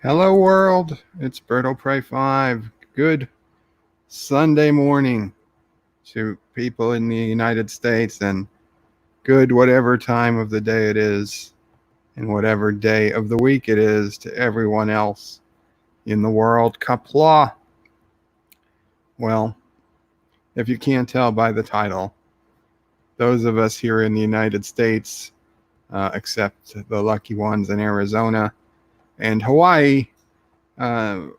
Hello, world. It's Berto Pray 5. Good Sunday morning to people in the United States, and good whatever time of the day it is, and whatever day of the week it is to everyone else in the world. Qapla. Well, if you can't tell by the title, those of us here in the United States, except the lucky ones in Arizona and Hawaii,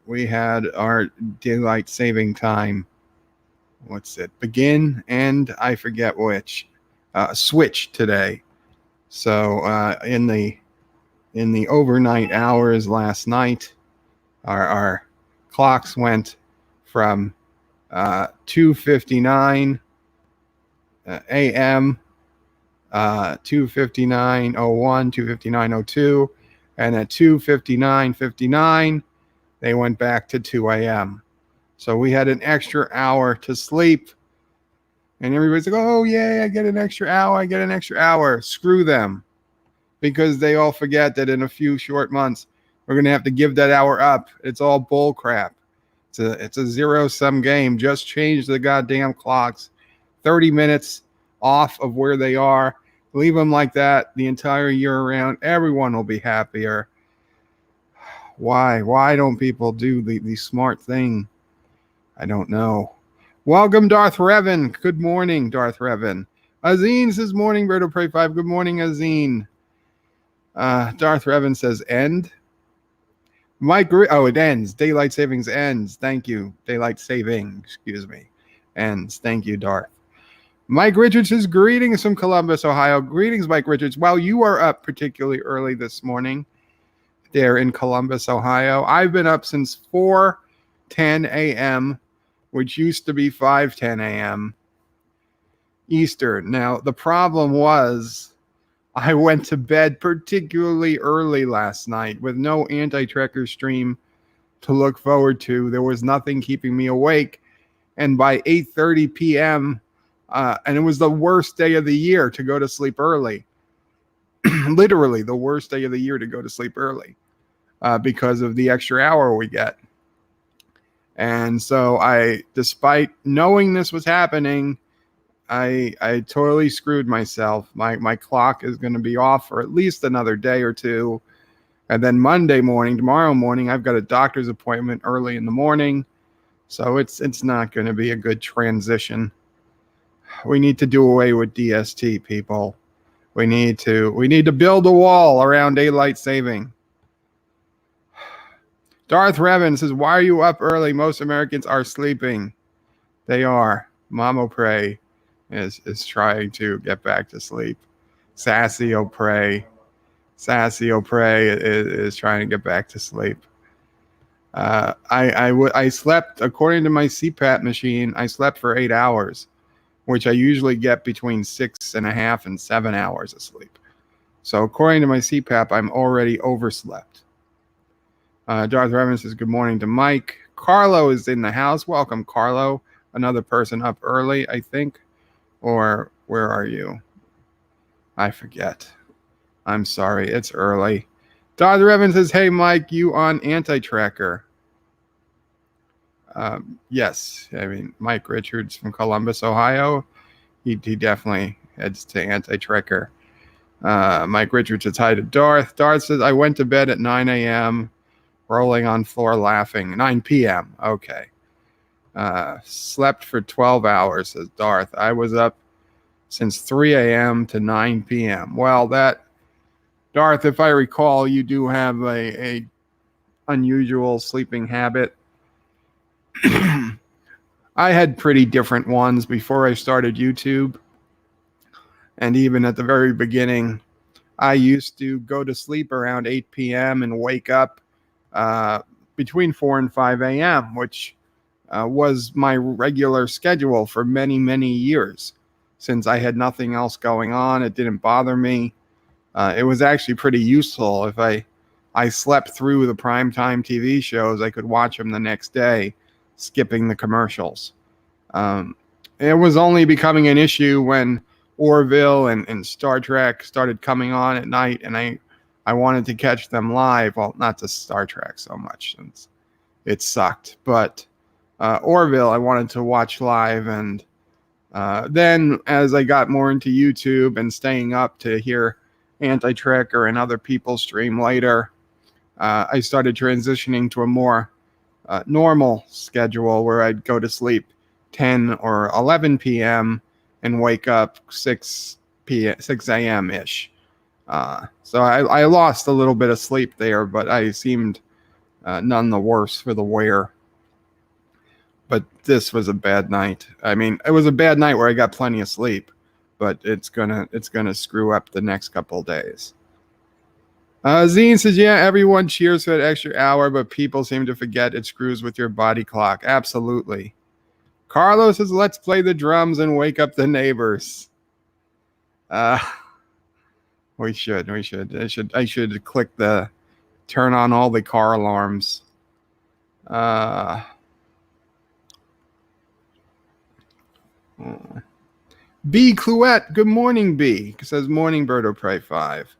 we had our daylight saving time. What's it? Begin and I forget which. Switch today. So in the overnight hours last night, our clocks went from 2:59 a.m. 2:59:01, 2:59:02, and at 2:59:59 they went back to 2 a.m. So we had an extra hour to sleep. And everybody's like, oh, yay, I get an extra hour. I get an extra hour. Screw them. Because they all forget that in a few short months, we're going to have to give that hour up. It's all bull crap. It's a zero-sum game. Just change the goddamn clocks. 30 minutes off of where they are. Leave them like that the entire year around. Everyone will be happier. Why? Why don't people do the smart thing? I don't know. Welcome, Darth Revan. Good morning, Darth Revan. Azeen says, morning, Berto Pray 5. Good morning, Azeen. Darth Revan says, end. It ends. Daylight savings ends. Thank you. Daylight saving, excuse me. Ends. Thank you, Darth. Mike Richards says, greetings from Columbus, Ohio. Greetings, Mike Richards. Well, you are up particularly early this morning there in Columbus, Ohio. I've been up since 4:10 a.m., which used to be 5:10 a.m. Eastern. Now, the problem was I went to bed particularly early last night with no anti-trekker stream to look forward to. There was nothing keeping me awake. And by 8:30 p.m., and it was the worst day of the year to go to sleep early. Literally the worst day of the year to go to sleep early because of the extra hour we get. And so despite knowing this was happening, I totally screwed myself. My clock is going to be off for at least another day or two. And then tomorrow morning, I've got a doctor's appointment early in the morning. So it's not going to be a good transition. We need to do away with DST, people. We need to build a wall around daylight saving. Darth Revan says, why are you up early? Most Americans are sleeping. They are. Mamo Pray is trying to get back to sleep. Sassy O'Prey is trying to get back to sleep. I slept, according to my CPAP machine, I slept for 8 hours, which I usually get between 6.5 and 7 hours of sleep. So according to my CPAP, I'm already overslept. Darth Revan says, good morning to Mike. Carlo is in the house. Welcome, Carlo. Another person up early, I think. Or where are you? I forget. I'm sorry. It's early. Darth Revan says, hey, Mike, you on anti-tracker? Yes. I mean, Mike Richards from Columbus, Ohio. He definitely heads to anti-tracker. Mike Richards says hi to Darth. Darth says, I went to bed at 9 a.m., rolling on floor laughing. 9 p.m. Okay. Slept for 12 hours, says Darth. I was up since 3 a.m. to 9 p.m. Well, Darth, if I recall, you do have a unusual sleeping habit. I had pretty different ones before I started YouTube. And even at the very beginning, I used to go to sleep around 8 p.m. and wake up between 4 and 5 a.m., which was my regular schedule for many, many years. Since I had nothing else going on, it didn't bother me. It was actually pretty useful. If I slept through the primetime TV shows, I could watch them the next day, skipping the commercials. It was only becoming an issue when Orville and Star Trek started coming on at night, and I I wanted to catch them live. Well, not to Star Trek so much since it sucked, but Orville I wanted to watch live. And then as I got more into YouTube and staying up to hear Anti-Trekker and other people stream later, I started transitioning to a more normal schedule where I'd go to sleep 10 or 11 p.m. and wake up 6 a.m. ish. So I lost a little bit of sleep there, but I seemed none the worse for the wear. But this was a bad night. I mean, it was a bad night where I got plenty of sleep, but it's gonna screw up the next couple of days. Zine says, yeah, everyone cheers for that extra hour, but people seem to forget it screws with your body clock. Absolutely. Carlos says, let's play the drums and wake up the neighbors. We should. I should click the turn on all the car alarms. B. Cluette, good morning, B. Says, morning, Birdo Pray 5.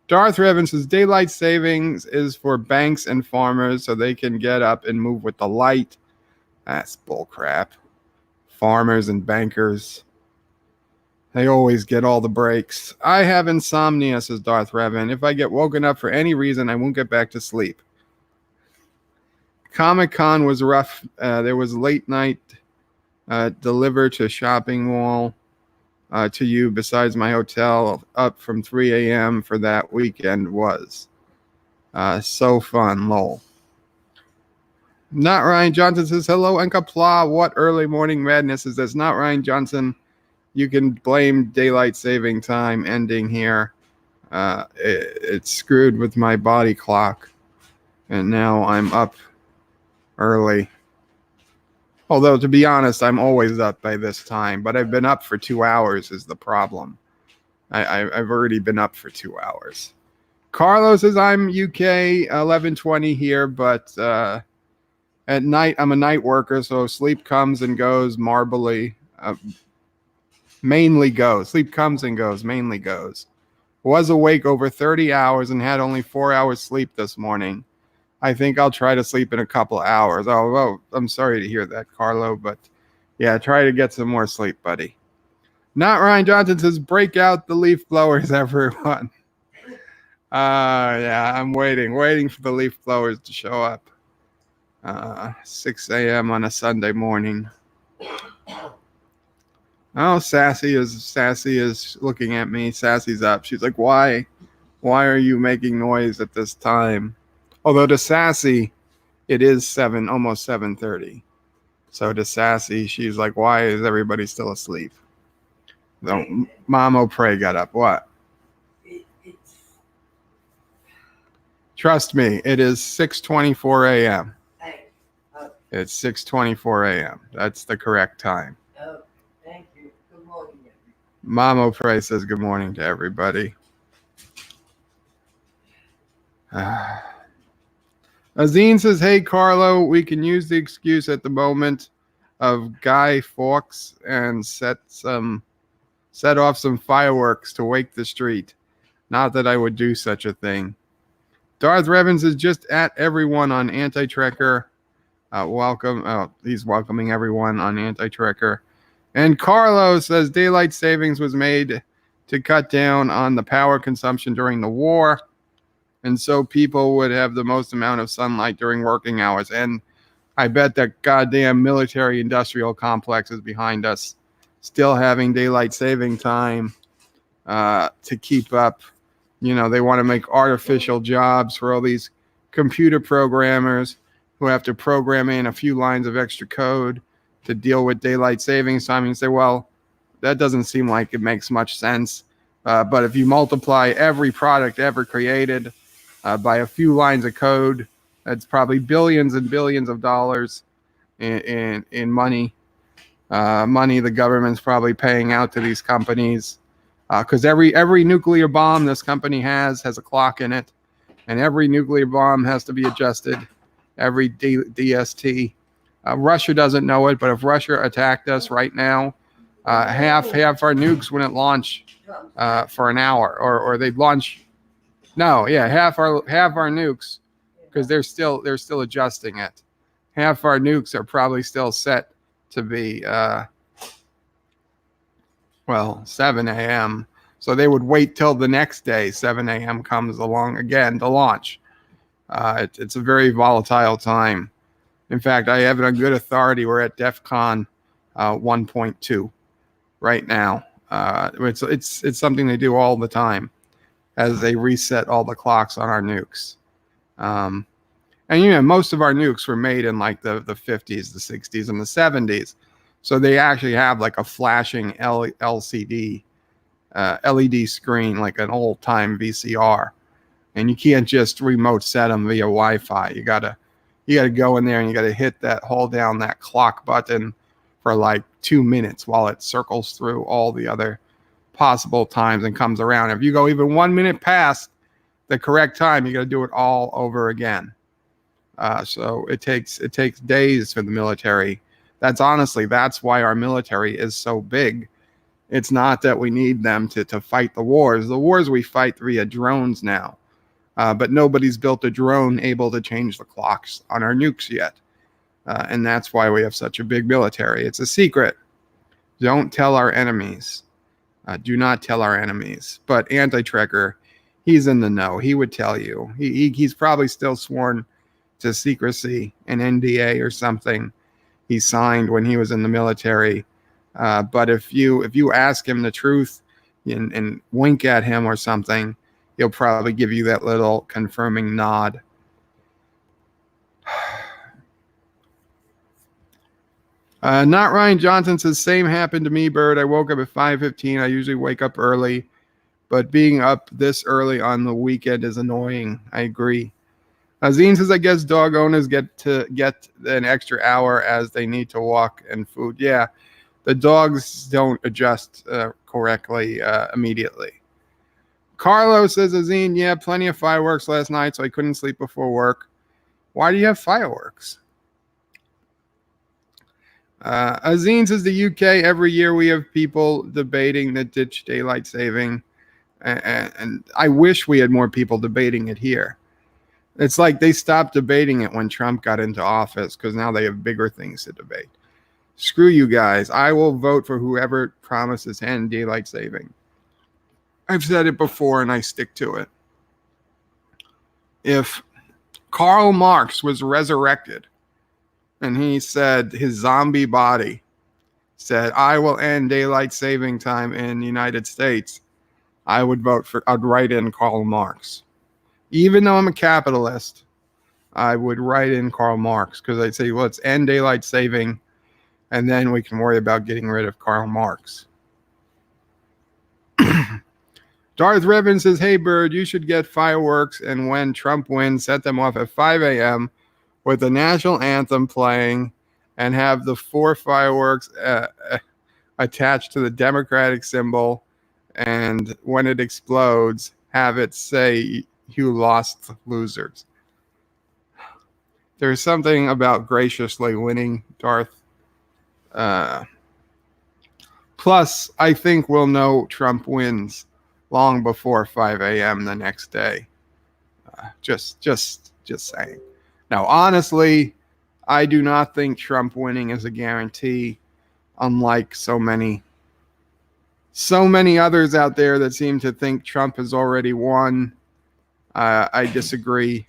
Darth Revan says, daylight savings is for banks and farmers so they can get up and move with the light. That's bullcrap. Farmers and bankers, they always get all the breaks. I have insomnia, says Darth Revan. If I get woken up for any reason, I won't get back to sleep. Comic-Con was rough. There was late night delivered to shopping mall to you besides my hotel up from 3 a.m. for that weekend was so fun, lol. Not Ryan Johnson says, hello, and Qapla. What early morning madness is this? Not Ryan Johnson. You can blame daylight saving time ending here. It screwed with my body clock, and now I'm up early. Although, to be honest, I'm always up by this time, but I've been up for 2 hours is the problem. I've already been up for 2 hours. Carlos says, I'm UK 11:20 here, but at night, I'm a night worker, so sleep comes and goes marbly. Mainly goes. Sleep comes and goes, mainly goes. Was awake over 30 hours and had only 4 hours sleep this morning. I think I'll try to sleep in a couple hours. Oh, well, I'm sorry to hear that, Carlo, but yeah, try to get some more sleep, buddy. Not Ryan Johnson says, break out the leaf blowers, everyone. Yeah, I'm waiting for the leaf blowers to show up. 6 a.m. on a Sunday morning. Oh, Sassy is looking at me. Sassy's up. She's like, why are you making noise at this time? Although to Sassy, it is almost 7:30. So to Sassy, she's like, why is everybody still asleep? So Mom O'Prey got up. What? Trust me, it is 6:24 a.m. It's 6:24 a.m. That's the correct time. Oh, thank you. Good morning, everybody. Mom O'Prey says good morning to everybody. Azine says, hey, Carlo, we can use the excuse at the moment of Guy Fawkes and set off some fireworks to wake the street. Not that I would do such a thing. Darth Revan is just at everyone on Anti-Trekker. Welcome. Oh, he's welcoming everyone on Anti-Trekker. And Carlo says daylight savings was made to cut down on the power consumption during the war. And so people would have the most amount of sunlight during working hours. And I bet that goddamn military industrial complex is behind us, still having daylight saving time to keep up. You know, they want to make artificial jobs for all these computer programmers who have to program in a few lines of extra code to deal with daylight savings time. And you say, well, that doesn't seem like it makes much sense. But if you multiply every product ever created by a few lines of code, that's probably billions and billions of dollars in money. Money the government's probably paying out to these companies. Because every nuclear bomb this company has a clock in it. And every nuclear bomb has to be adjusted. Every DST. Russia doesn't know it, but if Russia attacked us right now, half our nukes wouldn't launch for an hour, or they'd launch No, yeah, half our nukes, because Yeah. they're still adjusting it. Half our nukes are probably still set to be 7 a.m. So they would wait till the next day 7 a.m. comes along again to launch. It's a very volatile time. In fact, I have it on good authority. We're at DEFCON 1.2 right now. It's something they do all the time as they reset all the clocks on our nukes. Um, and most of our nukes were made in like the 50s, the 60s, and the 70s. So they actually have like a flashing LCD, LED screen, like an old time VCR. And you can't just remote set them via Wi-Fi. You gotta go in there and you gotta hold down that clock button for like 2 minutes while it circles through all the other possible times and comes around. If you go even 1 minute past the correct time, you got to do it all over again. So it takes days for the military. That's why our military is so big. It's not that we need them to fight the wars. The wars we fight via drones now, but nobody's built a drone able to change the clocks on our nukes yet, and that's why we have such a big military. It's a secret. Don't tell our enemies. Do not tell our enemies. But Anti-Trekker, he's in the know. He would tell you. He's probably still sworn to secrecy, an NDA or something he signed when he was in the military. But if you ask him the truth and wink at him or something, he'll probably give you that little confirming nod. Not Ryan Johnson says, same happened to me, Bird. I woke up at 5:15. I usually wake up early, but being up this early on the weekend is annoying. I agree. Zine says, I guess dog owners get an extra hour as they need to walk and food. Yeah, the dogs don't adjust correctly immediately. Carlos says, Azine, yeah, plenty of fireworks last night, so I couldn't sleep before work. Why do you have fireworks? Azine says, the UK, every year we have people debating the ditch daylight saving, and I wish we had more people debating it here. It's like they stopped debating it when Trump got into office because now they have bigger things to debate. Screw you guys. I will vote for whoever promises to end daylight saving. I've said it before and I stick to it. If Karl Marx was resurrected and he said his zombie body said, I will end daylight saving time in the United States, I'd write in Karl Marx. Even though I'm a capitalist, I would write in Karl Marx because I'd say, let's end daylight saving and then we can worry about getting rid of Karl Marx. Darth Revan says, hey, Bird, you should get fireworks, and when Trump wins, set them off at 5 a.m. with the national anthem playing and have the 4 fireworks attached to the Democratic symbol, and when it explodes, have it say, you lost, losers. There's something about graciously winning, Darth. Plus, I think we'll know Trump wins long before 5 a.m. the next day. Just saying. Now, honestly, I do not think Trump winning is a guarantee, unlike so many others out there that seem to think Trump has already won. I disagree.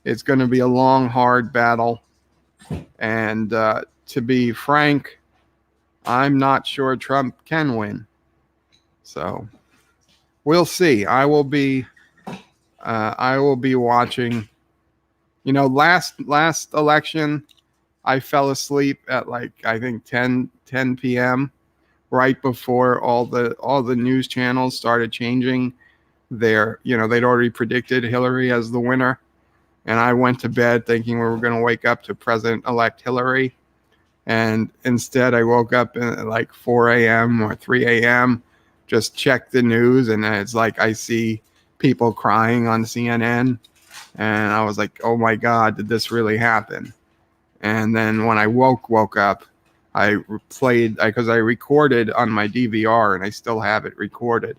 It's going to be a long, hard battle. And to be frank, I'm not sure Trump can win. So we'll see. I will be watching. Last election, I fell asleep at like I think 10 p.m. right before all the news channels started changing their, they'd already predicted Hillary as the winner, and I went to bed thinking we were going to wake up to President-elect Hillary, and instead I woke up at like 4 a.m. or 3 a.m. just checked the news, and it's like I see people crying on CNN, and I was like, oh my God, did this really happen? And then when I woke up, I played, because I recorded on my DVR and I still have it recorded.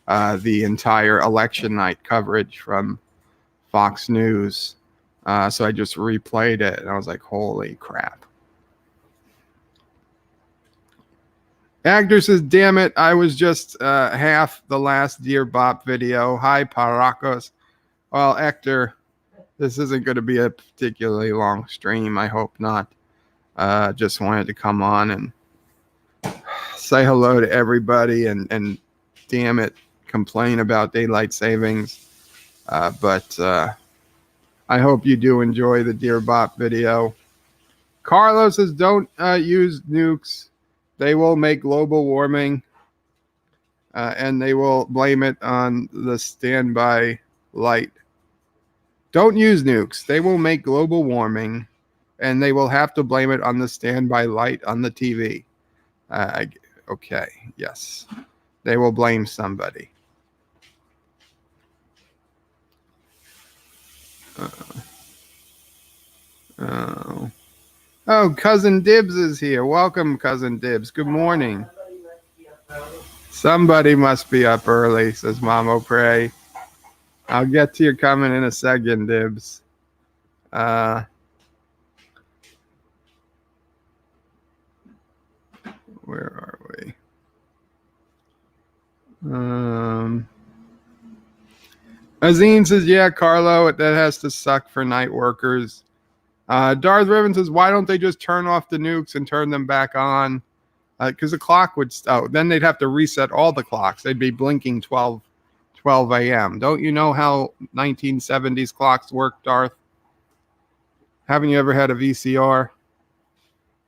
the entire election night coverage from Fox News. So I just replayed it, and I was like, holy crap. Actor says, damn it, I was just half the last Dear Bop video. Hi, Paracos. Well, Hector, this isn't going to be a particularly long stream. I hope not. Just wanted to come on and say hello to everybody and damn it, complain about daylight savings. But I hope you do enjoy the Dear Bop video. Carlos says, don't use nukes. They will make global warming, and they will blame it on the standby light. Don't use nukes. They will make global warming, and they will have to blame it on the standby light on the TV. Okay, yes. They will blame somebody. Oh, Cousin Dibs is here. Welcome, Cousin Dibs. Good morning. Somebody must be up early, says Mamo Pray. I'll get to your comment in a second, Dibs. Where are we? Azine says, yeah, Carlo, that has to suck for night workers. Darth Riven says, why don't they just turn off the nukes and turn them back on? Because the clock would... then they'd have to reset all the clocks. They'd be blinking 12 a.m. Don't you know how 1970s clocks work, Darth? Haven't you ever had a VCR?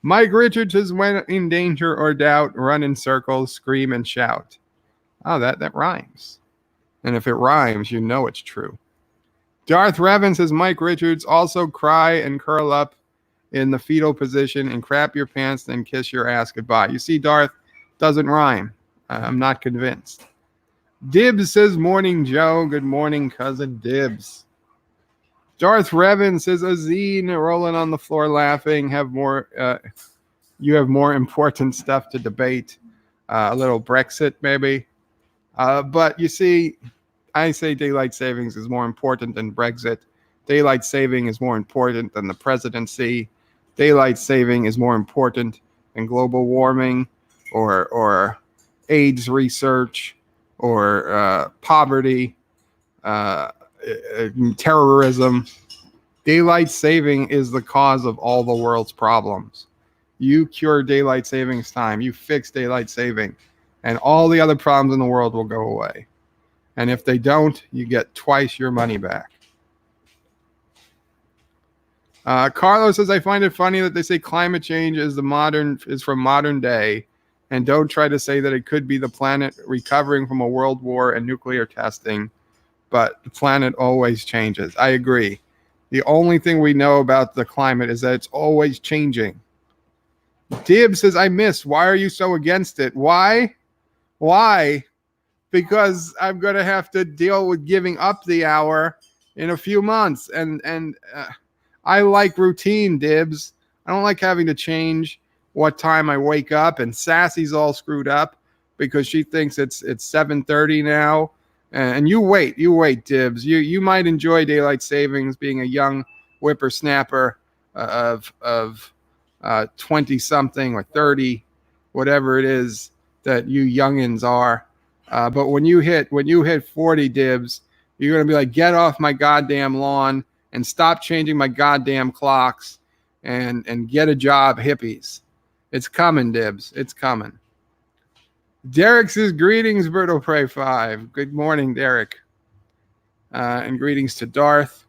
Mike Richards says, when in danger or doubt, run in circles, scream and shout. Oh, that rhymes. And if it rhymes, you know it's true. Darth Revan says, Mike Richards, also cry and curl up in the fetal position and crap your pants, then kiss your ass goodbye. You see, Darth, doesn't rhyme. I'm not convinced. Dibs says, morning, Joe. Good morning, Cousin Dibs. Darth Revan says, Azine, rolling on the floor laughing. You have more important stuff to debate. A little Brexit, maybe. But you see, I say daylight savings is more important than Brexit. Daylight saving is more important than the presidency. Daylight saving is more important than global warming or AIDS research or poverty, terrorism. Daylight saving is the cause of all the world's problems. You cure daylight savings time. You fix daylight saving, and all the other problems in the world will go away. And if they don't, you get twice your money back. Carlos says, I find it funny that they say climate change is from modern day, and don't try to say that it could be the planet recovering from a world war and nuclear testing, but the planet always changes. I agree. The only thing we know about the climate is that it's always changing. Dib says, I missed. Why are you so against it? Why? Because I'm going to have to deal with giving up the hour in a few months. And I like routine, Dibs. I don't like having to change what time I wake up. And Sassy's all screwed up because she thinks it's 7:30 now. And you wait, Dibs. You might enjoy daylight savings being a young whippersnapper of 20-something or 30, whatever it is that you youngins are. But when you hit 40, Dibs, you're going to be like, get off my goddamn lawn and stop changing my goddamn clocks and get a job, hippies. It's coming, Dibs. It's coming. Derek says, greetings, Berto Prey 5. Good morning, Derek. And greetings to Darth.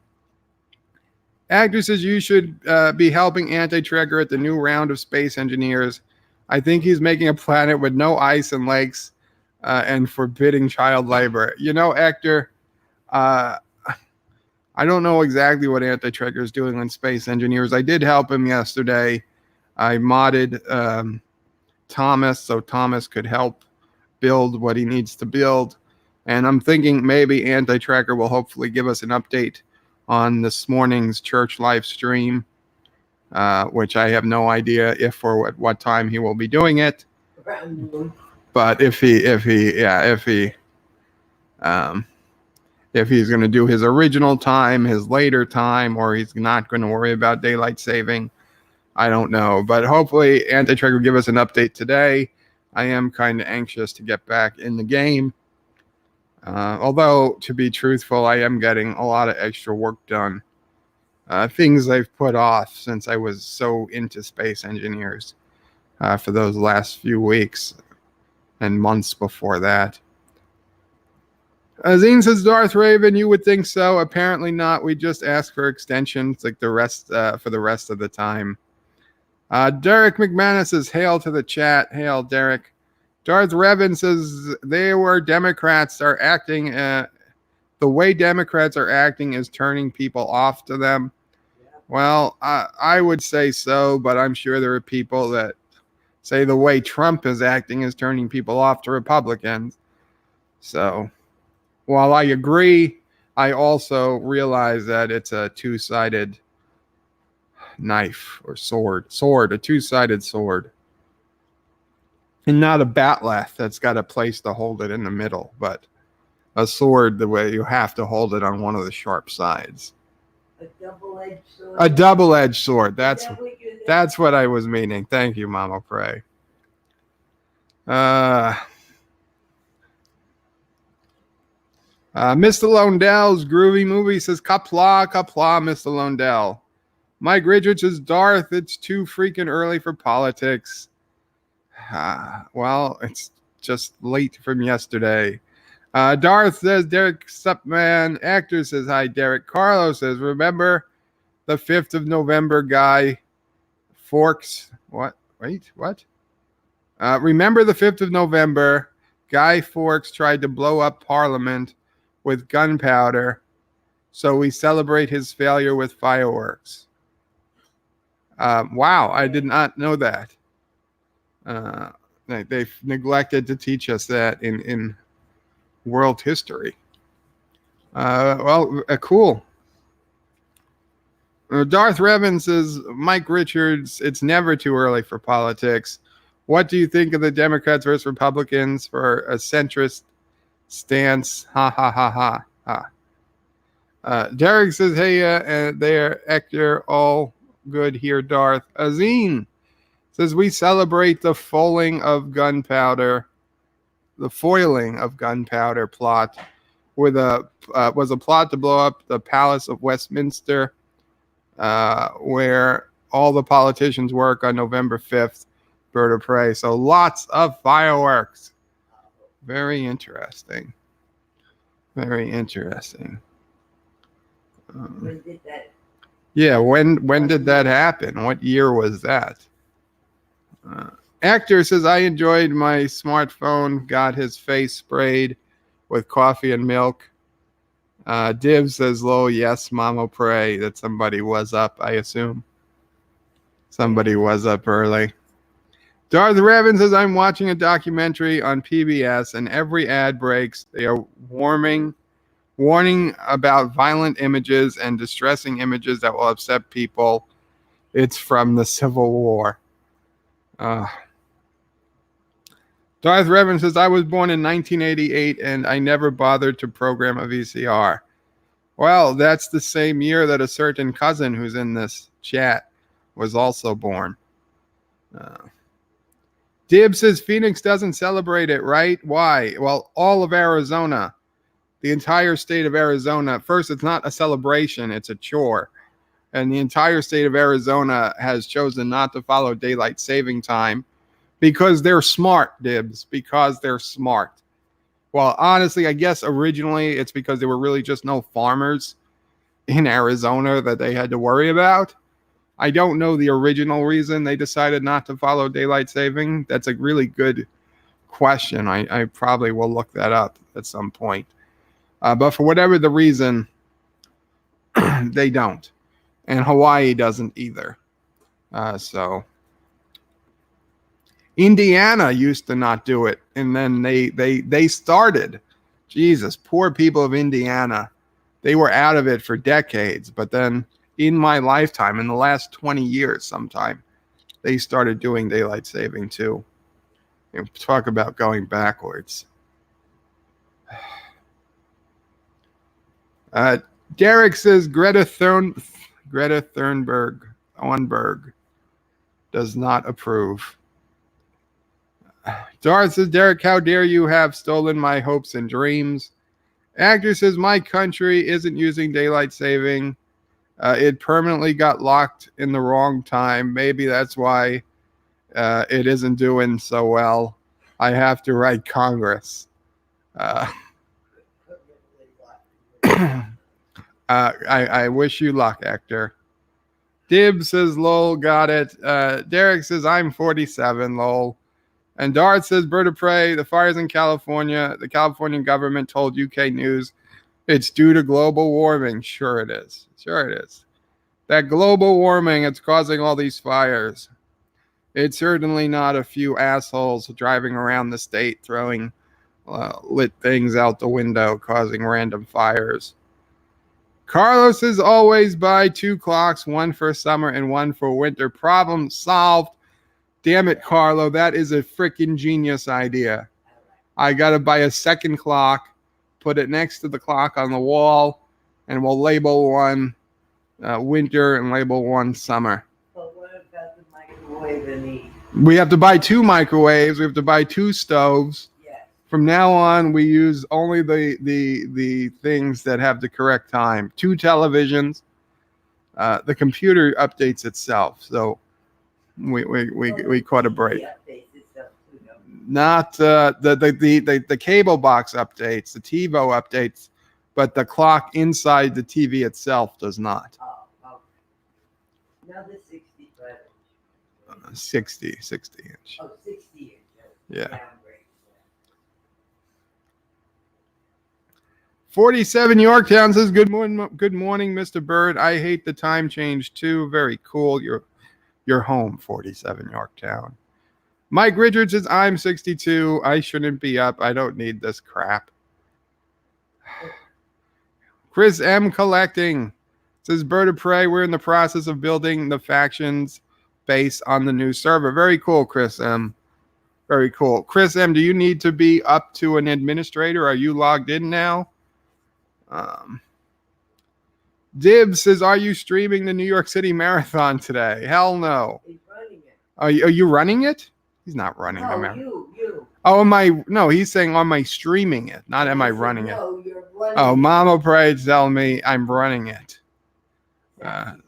Actor says, you should be helping Anti-Trigger at the new round of space engineers. I think he's making a planet with no ice and lakes and forbidding child labor. You know, Actor, I don't know exactly what Anti-Trigger is doing on space engineers. I did help him yesterday. I modded Thomas so Thomas could help build what he needs to build. And I'm thinking maybe Anti-Tracker will hopefully give us an update on this morning's church live stream, which I have no idea if or at what time he will be doing it. But if he Um, if he's going to do his original time, his later time, or he's not going to worry about daylight saving. I don't know. But hopefully Antitrek will give us an update today. I am kind of anxious to get back in the game. Although, to be truthful, I am getting a lot of extra work done. Things I've put off since I was so into Space Engineers for those last few weeks and months before that. Zine says, Darth Raven, you would think so. Apparently not. We just asked for extensions like the rest for the rest of the time. Derek McManus says, hail to the chat. Hail, Derek. Darth Revan says, they were Democrats are acting. The way Democrats are acting is turning people off to them. Well, I would say so, but I'm sure there are people that say the way Trump is acting is turning people off to Republicans. So while I agree, I also realize that it's a two-sided knife or sword, a two-sided sword. And not a bat'leth that's got a place to hold it in the middle, but a sword the way you have to hold it on one of the sharp sides. A double-edged sword. A double-edged sword. That's what I was meaning. Thank you, Mama Pray. Mr. Londell's groovy movie says, Qapla, Mr. Londell. Mike Richards says, Darth, it's too freaking early for politics. Well, it's just late from yesterday. Darth says, Derek Supman. Actor says, hi, Derek. Carlos says, remember the 5th of November guy Forks? What? Wait, what? Remember the 5th of November, Guy Fawkes tried to blow up Parliament with gunpowder, so we celebrate his failure with fireworks. Wow, I did not know that. They've neglected to teach us that in world history. Cool. Darth Revan says, Mike Richards, it's never too early for politics. What do you think of the Democrats versus Republicans for a centrist stance? Ha, ha, ha, ha, ha. Derek says, hey, there, Hector, all good here, Darth. Azine says, we celebrate the foiling of gunpowder plot was a plot to blow up the Palace of Westminster, where all the politicians work on November 5th. Bird of prey. So lots of fireworks. Very interesting. Very interesting. When did that? Yeah, when did that happen? What year was that? Actor says, I enjoyed my smartphone, got his face sprayed with coffee and milk. Div says, low, yes, Mama pray that somebody was up, I assume. Somebody was up early. Darth Revan says, I'm watching a documentary on PBS, and every ad breaks. They are warning about violent images and distressing images that will upset people. It's from the Civil War. Darth Revan says, I was born in 1988, and I never bothered to program a VCR. Well, that's the same year that a certain cousin who's in this chat was also born. Dib says Phoenix doesn't celebrate it, right? Why? Well, all of Arizona, the entire state of Arizona. First, it's not a celebration, it's a chore. And the entire state of Arizona has chosen not to follow daylight saving time because they're smart, Dibs, because they're smart. Well, honestly, I guess originally it's because there were really just no farmers in Arizona that they had to worry about. I don't know the original reason they decided not to follow daylight saving. That's a really good question. I probably will look that up at some point. But for whatever the reason, they don't. And Hawaii doesn't either. So Indiana used to not do it. And then they started. Jesus, poor people of Indiana. They were out of it for decades. But then in my lifetime, in the last 20 years sometime, they started doing daylight saving too. Talk about going backwards. Uh, Derek says Greta Thunberg does not approve. Darth says, Derek, how dare you have stolen my hopes and dreams? Actor says, my country isn't using daylight saving. It permanently got locked in the wrong time. Maybe that's why it isn't doing so well. I have to write Congress. I wish you luck, Actor. Dib says, lol, got it. Derek says, I'm 47, lol. And Dart says, bird of prey, the fires in California. The Californian government told UK News it's due to global warming. Sure it is. Sure it is. That global warming, it's causing all these fires. It's certainly not a few assholes driving around the state throwing lit things out the window, causing random fires. Carlos is always buy 2 clocks, one for summer and one for winter. Problem solved. Damn it, Carlo. That is a freaking genius idea. I got to buy a second clock, put it next to the clock on the wall, and we'll label one winter and label one summer. But what about the microwave and the... We have to buy 2 microwaves. We have to buy 2 stoves. Yes. From now on, we use only the things that have the correct time. 2 televisions. The computer updates itself, so we caught a break. Not the cable box updates, the TiVo updates, but the clock inside the TV itself does not. Oh, okay. Now the 65 inch. 60 inch. Oh, 60 inch. Yeah. Downgrade. 47 Yorktown says, good morning, Mr. Bird. I hate the time change too. Very cool. You're home, 47 Yorktown. Mike Richards says, I'm 62. I shouldn't be up. I don't need this crap. Chris M. Collecting says, Bird of Prey, we're in the process of building the factions base on the new server. Very cool, Chris M. Very cool. Chris M., do you need to be up to an administrator? Are you logged in now? Dibs says, are you streaming the New York City Marathon today? Hell no. He's running it. Are you running it? He's not running the No, marathon. you. Oh, am I? No, he's saying, am I streaming it? Not am I running it? No, you're running Oh, it. Mama Pride tell me I'm running it.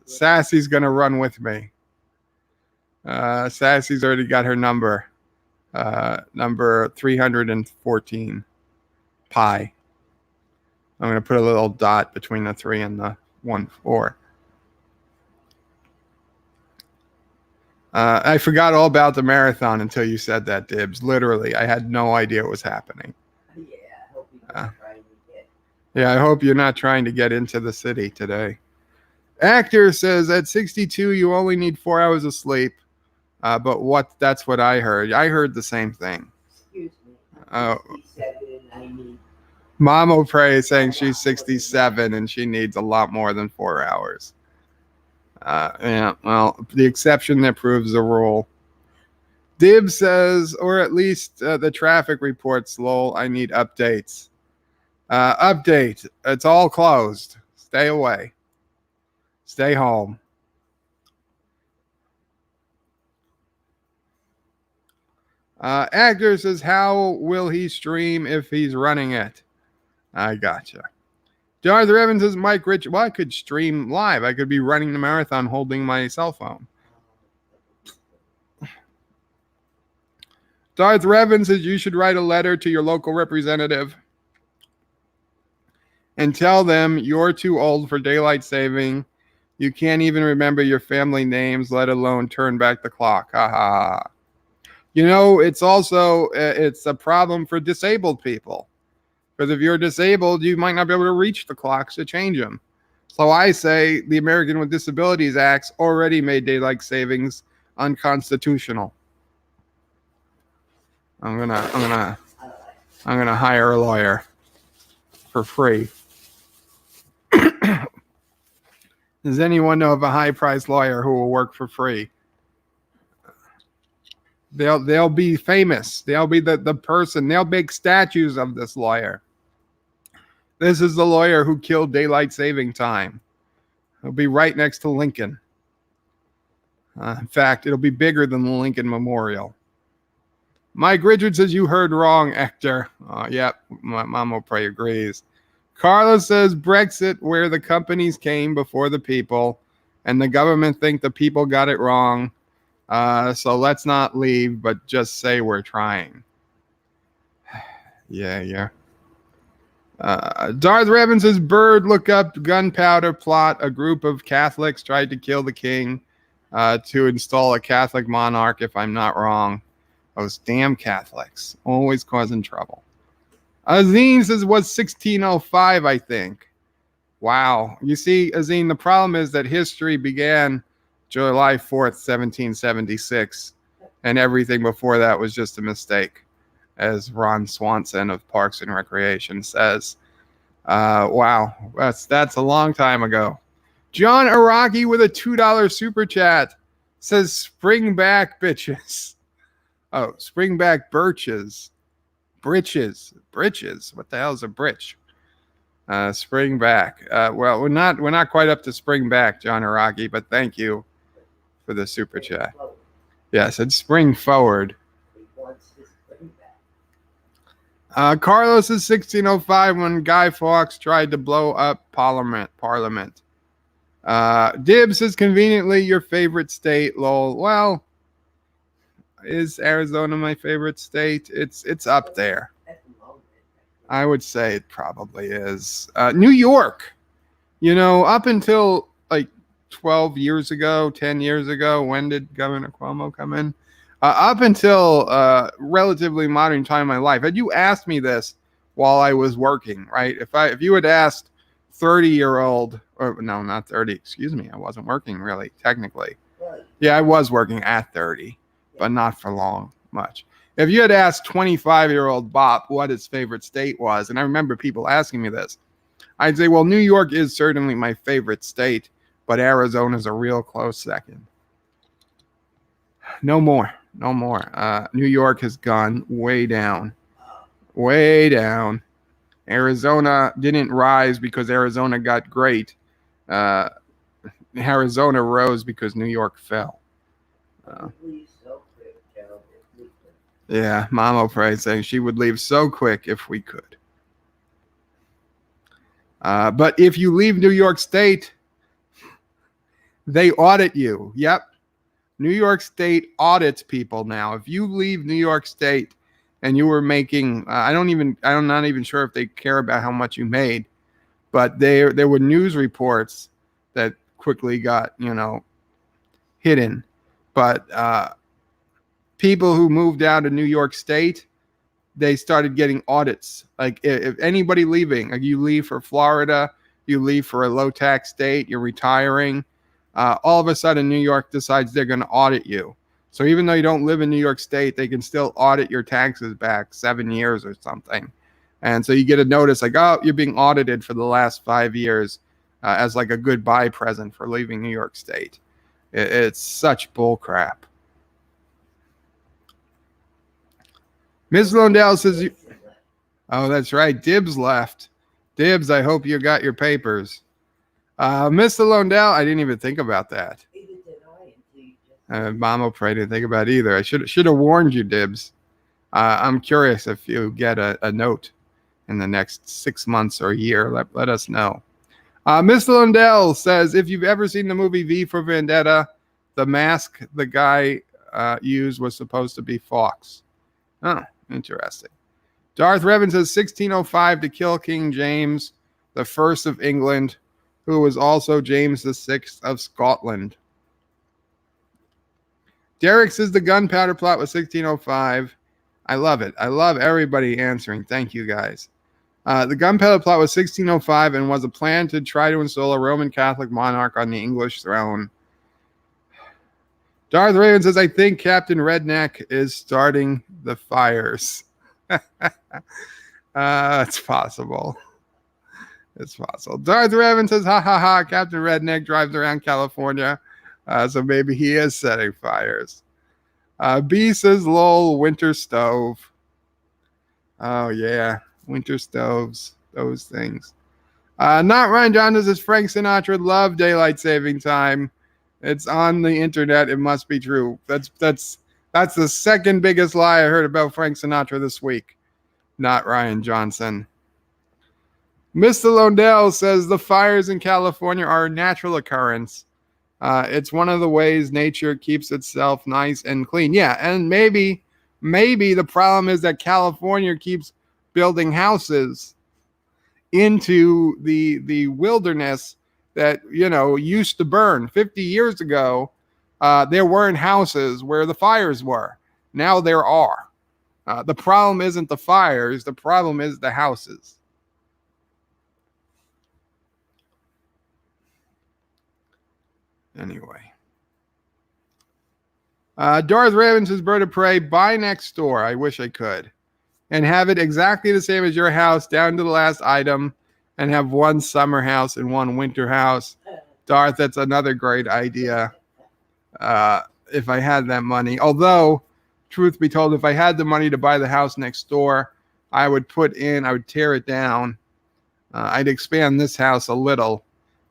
Sassy's going to run with me. Sassy's already got her number. Number 314. Pi. I'm going to put a little dot between the 3 and the 14. I forgot all about the marathon until you said that, Dibs. Literally, I had no idea what was happening. Yeah, I hope you're not trying to get... Yeah, I hope you're not trying to get into the city today. Actor says, at 62, you only need 4 hours of sleep. But that's what I heard. I heard the same thing. Excuse me. I'm 67 and I need... Mom O'Prey is saying she's 67 and she needs a lot more than 4 hours. Yeah, well, the exception that proves the rule. Dib says, or at least the traffic reports, lol, I need updates. Update. It's all closed. Stay away. Stay home. Actor says, how will he stream if he's running it? I gotcha. Jonathan Evans says, Mike Rich, well, I could stream live. I could be running the marathon holding my cell phone. Darth Revan says, you should write a letter to your local representative and tell them you're too old for daylight saving. You can't even remember your family names, let alone turn back the clock. Ha ha ha. You know, it's also, it's a problem for disabled people. Because if you're disabled, you might not be able to reach the clocks to change them. So I say the American with Disabilities Acts already made daylight savings unconstitutional. I'm gonna hire a lawyer for free. Does anyone know of a high-priced lawyer who will work for free? They'll be famous. They'll be the person. They'll make statues of this lawyer. This is the lawyer who killed Daylight Saving Time. He'll be right next to Lincoln. In fact, it'll be bigger than the Lincoln Memorial. Mike Richards says you heard wrong, Hector. Yep, my mom will pray agrees. Carlos says Brexit, where the companies came before the people, and the government think the people got it wrong. So let's not leave, but just say we're trying. Yeah. Darth Revan says Bird, look up gunpowder plot. A group of Catholics tried to kill the king to install a Catholic monarch, if I'm not wrong. Those damn Catholics, always causing trouble. Azine says, was 1605, I think. Wow. You see, Azine, the problem is that history began July 4th, 1776, and everything before that was just a mistake, as Ron Swanson of Parks and Recreation says. Wow, that's a long time ago. John Araki with a $2 super chat says, spring back, bitches. Oh, spring back birches. Britches. What the hell is a britch? Spring back. Well, we're not quite up to spring back, John Araki, but thank you for the super chat. Yes, it's spring forward. Carlos is 1605 when Guy Fawkes tried to blow up Parliament. Dibs is conveniently your favorite state, lol. Well, is Arizona my favorite state? It's up there. I would say it probably is. New York, up until like 12 years ago, 10 years ago, when did Governor Cuomo come in? Up until relatively modern time in my life, had you asked me this while I was working, right? If you had asked 30-year-old, or no, not 30, excuse me, I wasn't working really, technically. Yeah, I was working at 30, but not for much. If you had asked 25-year-old Bob what his favorite state was, and I remember people asking me this, I'd say, well, New York is certainly my favorite state, but Arizona's a real close second. No more. New York has gone way down. Arizona didn't rise because Arizona got great. Arizona rose because New York fell. Yeah, Mama Pray saying she would leave so quick if we could. But if you leave New York State, they audit you. Yep. New York State audits people now. If you leave New York State and you were making, I'm not even sure if they care about how much you made, but there were news reports that quickly got, hidden. But people who moved out of New York State, they started getting audits. Like if anybody leaving, like you leave for Florida, you leave for a low tax state, you're retiring, all of a sudden New York decides they're going to audit you. So even though you don't live in New York State, they can still audit your taxes back 7 years or something. And so you get a notice like, oh, you're being audited for the last 5 years as like a goodbye present for leaving New York State. It's such bull crap. Ms. Londell says, oh, that's right. Dibs left. Dibs, I hope you got your papers. Mr. Londell, I didn't even think about that. Mama Pray didn't think about it either. I should have warned you, Dibs. I'm curious if you get a note in the next 6 months or a year. Let us know. Mr. Lundell says, if you've ever seen the movie V for Vendetta, the mask the guy used was supposed to be Fawkes. Oh, interesting. Darth Revan says 1605 to kill King James the First of England, who was also James the Sixth of Scotland. Derek says the gunpowder plot was 1605. I love it. I love everybody answering. Thank you, guys. The gunpowder plot was 1605 and was a plan to try to install a Roman Catholic monarch on the English throne. Darth Raven says, I think Captain Redneck is starting the fires. It's possible. It's possible. Darth Raven says, ha ha ha, Captain Redneck drives around California. So maybe he is setting fires. B says, lol, winter stove. Oh, yeah. Winter stoves. those things. Not Ryan John. This is Frank Sinatra. Love daylight saving time. It's on the internet. It must be true. That's the second biggest lie I heard about Frank Sinatra this week. Not Ryan Johnson. Mr. Londell says the fires in California are a natural occurrence. It's one of the ways nature keeps itself nice and clean. Yeah, and maybe the problem is that California keeps building houses into the wilderness that used to burn 50 years ago. There weren't houses where the fires were. Now there are. The problem isn't the fires. The problem is the houses. Anyway. Darth Ravens' Bird of Prey. Buy next door. I wish I could. And have it exactly the same as your house, down to the last item, and have one summer house and one winter house. Darth, that's another great idea. If I had that money. Although, truth be told, if I had the money to buy the house next door, I would tear it down. I'd expand this house a little,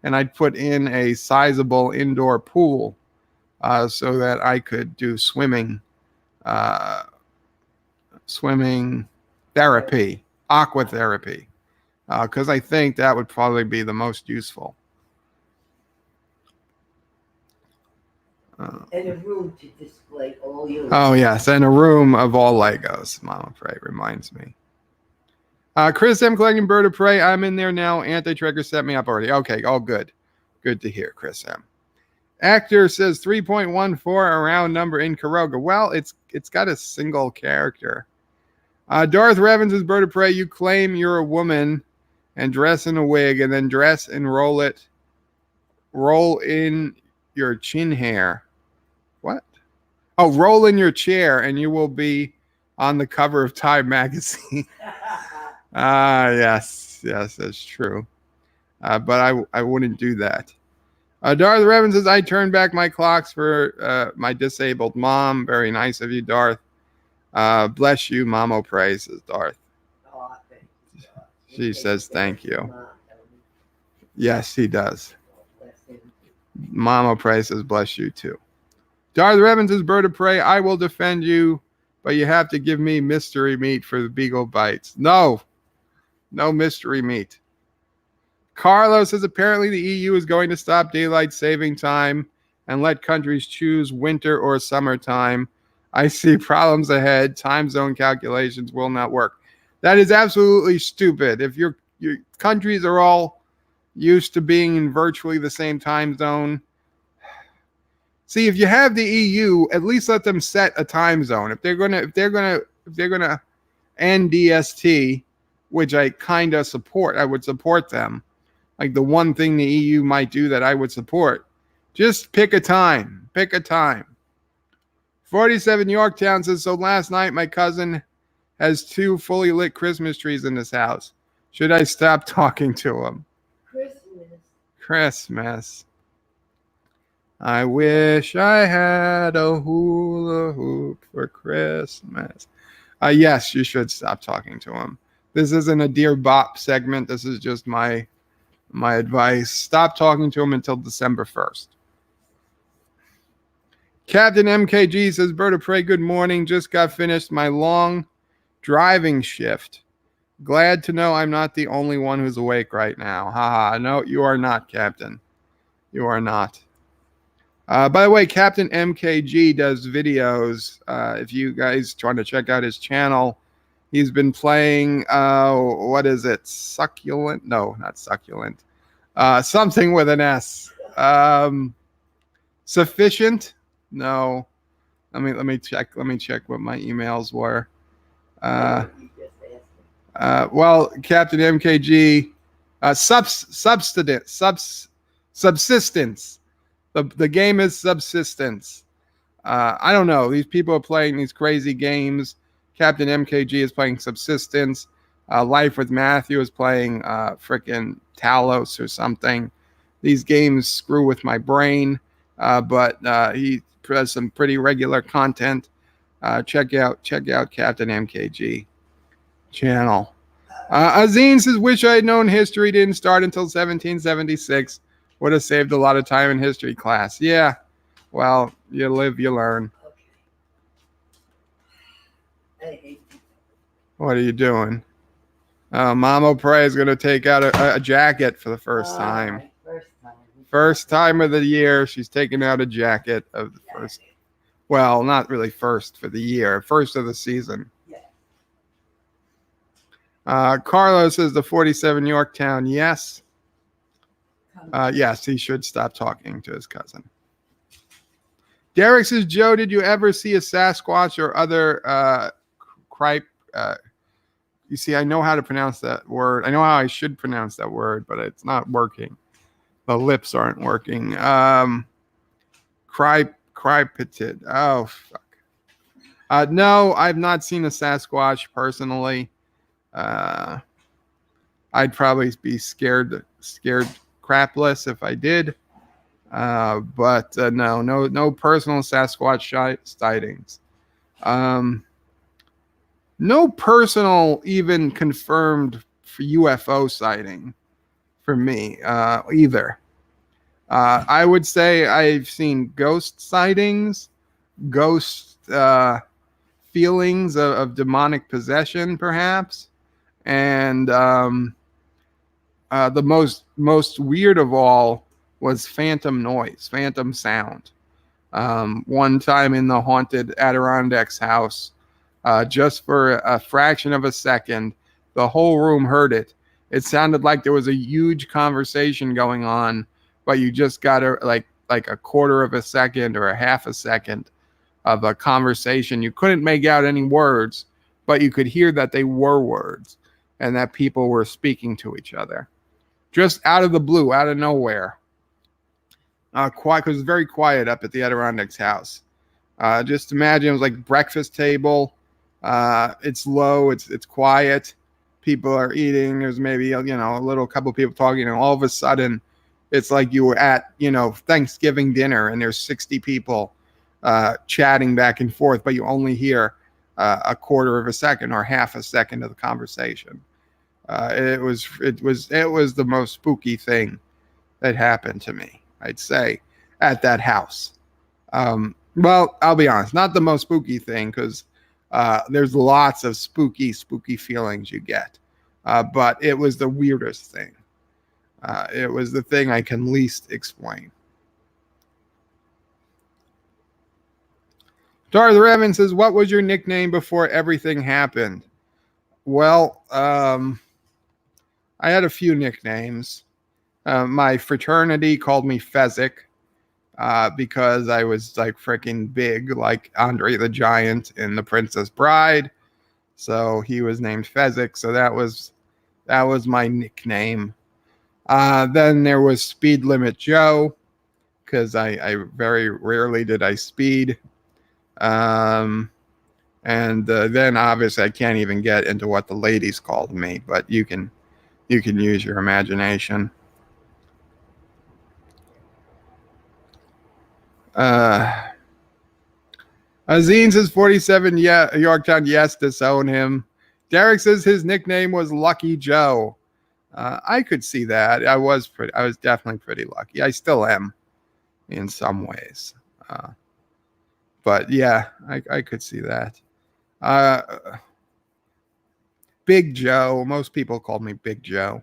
and I'd put in a sizable indoor pool so that I could do swimming therapy, aqua therapy, because I think that would probably be the most useful. And a room to display all your. Oh yes, and a room of all Legos. Mama Prey reminds me. Chris M. collecting Bird of Prey. I'm in there now. Anti-Tracker set me up already. Okay, all good. Good to hear, Chris M. Actor says 3.14, a round number in Karoga. Well, it's got a single character. Darth Ravens' Bird of Prey. You claim you're a woman and dress in a wig, and then dress and roll in your chin hair. What? Oh, roll in your chair, and you will be on the cover of Time magazine. Yes, that's true. But I wouldn't do that. Darth Ravens says, I turned back my clocks for my disabled mom. Very nice of you, Darth. Bless you, Mamo Praise, says Darth. Oh, thank you. She says thank you. Yes, he does. Mamo Praise says bless you too. Darth Ravens' Bird of Prey. I will defend you, but you have to give me mystery meat for the Beagle Bites. No mystery meat. Carlos says apparently the EU is going to stop daylight saving time and let countries choose winter or summertime. I see problems ahead. Time zone calculations will not work. That is absolutely stupid. If your countries are all used to being in virtually the same time zone. See, if you have the EU, at least let them set a time zone. If they're gonna end DST, which I kind of support, I would support them. Like the one thing the EU might do that I would support. Just pick a time. 47 Yorktown says, so last night my cousin has 2 fully lit Christmas trees in his house. Should I stop talking to him? Christmas. I wish I had a hula hoop for Christmas. Yes, you should stop talking to him. This isn't a Dear Bop segment. This is just my advice. Stop talking to him until December 1st. Captain MKG says, Bird of Prey, good morning. Just got finished my long driving shift. Glad to know I'm not the only one who's awake right now. Haha. No, you are not, Captain. You are not. By the way, Captain MKG does videos. If you guys trying to check out his channel, he's been playing, what is it? Succulent? No, not succulent. Something with an S. Sufficient? No. Let me check. Let me check what my emails were. Well, Captain MKG, subsistence. The game is subsistence. I don't know. These people are playing these crazy games. Captain MKG is playing subsistence. Life with Matthew is playing frickin' Talos or something. These games screw with my brain, but he has some pretty regular content. Check out Captain MKG channel. Azine says, wish I had known history didn't start until 1776. Would have saved a lot of time in history class. Yeah. Well, you live, you learn. Okay. I hate you. What are you doing? Mama Pray is going to take out a jacket for the first time. Alright, first time. First time of the year, she's taking out a jacket of the first. Well, not really first for the year, first of the season. Yeah. Carlos says the 47 Yorktown. Yes. Come Yes, he should stop talking to his cousin. Derek says, Joe, did you ever see a Sasquatch or other cripe? You see, I know how to pronounce that word. I know how I should pronounce that word, but it's not working. The lips aren't working. Cripetid. Oh, fuck. No, I've not seen a Sasquatch personally. I'd probably be scared crapless if I did. But no personal Sasquatch sightings. No personal, even confirmed UFO sighting for me either. I would say I've seen ghost sightings, ghost feelings of demonic possession, perhaps, and the most weird of all was phantom noise, phantom sound. One time in the haunted Adirondacks house, just for a fraction of a second, the whole room heard it. It sounded like there was a huge conversation going on, but you just got like a quarter of a second or a half a second of a conversation. You couldn't make out any words, but you could hear that they were words and that people were speaking to each other. Just out of the blue, out of nowhere. Quiet, because it was very quiet up at the Adirondacks house. Just imagine it was like breakfast table. It's low, it's quiet. People are eating. There's maybe a little couple people talking, and all of a sudden, it's like you were at Thanksgiving dinner, and there's 60 people chatting back and forth, but you only hear a quarter of a second or half a second of the conversation. It was the most spooky thing that happened to me, I'd say, at that house. Well, I'll be honest, not the most spooky thing, because there's lots of spooky feelings you get. But it was the weirdest thing. It was the thing I can least explain. Darth Revan says, what was your nickname before everything happened? Well, I had a few nicknames. My fraternity called me Fezzik because I was like freaking big, like Andre the Giant in The Princess Bride. So he was named Fezzik. So that was my nickname. Then there was Speed Limit Joe, because I very rarely did I speed. And then obviously I can't even get into what the ladies called me, but you can use your imagination. Azine says 47 Yorktown, yes, disown him. Derek says his nickname was Lucky Joe. I could see that. I was definitely pretty lucky. I still am in some ways. But yeah, I could see that. Big Joe. Most people called me Big Joe.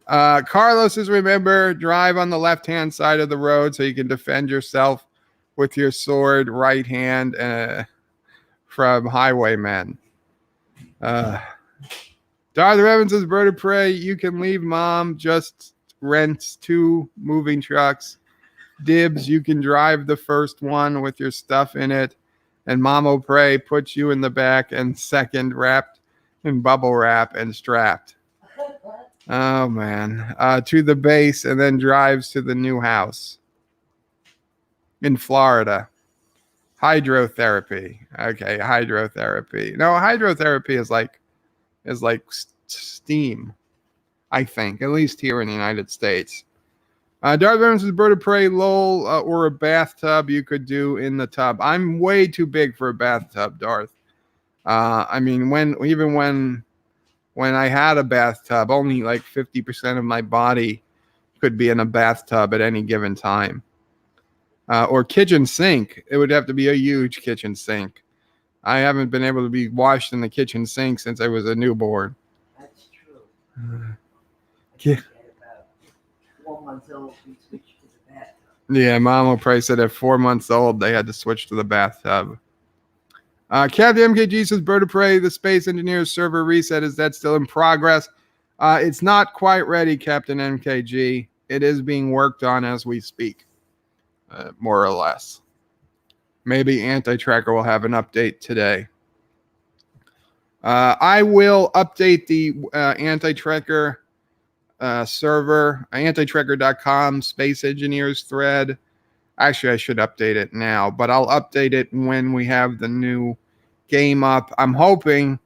Carlos says, remember, drive on the left-hand side of the road so you can defend yourself with your sword, right hand, from highwaymen. Darth Revan says, Bird of Prey, you can leave, Mom. Just rent 2 moving trucks. Dibs, you can drive the first one with your stuff in it. And Mama Prey puts you in the back, and second wrapped in bubble wrap and strapped. Oh, man. To the base, and then drives to the new house in Florida. Hydrotherapy. Okay, hydrotherapy. No, hydrotherapy is like steam, I think, at least here in the United States. Darth Vader says, Bird of Prey, lol, or a bathtub you could do in the tub. I'm way too big for a bathtub, Darth. I mean, when when I had a bathtub, only like 50% of my body could be in a bathtub at any given time. Or kitchen sink. It would have to be a huge kitchen sink. I haven't been able to be washed in the kitchen sink since I was a newborn. That's true. Yeah. At about 4 months old, we switched to the bathtub. Yeah, Mom will probably said at 4 months old, they had to switch to the bathtub. Captain MKG says, Bird of Prey, the Space Engineers server reset. Is that still in progress? It's not quite ready, Captain MKG. It is being worked on as we speak, more or less. Maybe Anti-Tracker will have an update today. I will update the Anti-Tracker server, antitracker.com Space Engineers thread. Actually, I should update it now, but I'll update it when we have the new game up. I'm hoping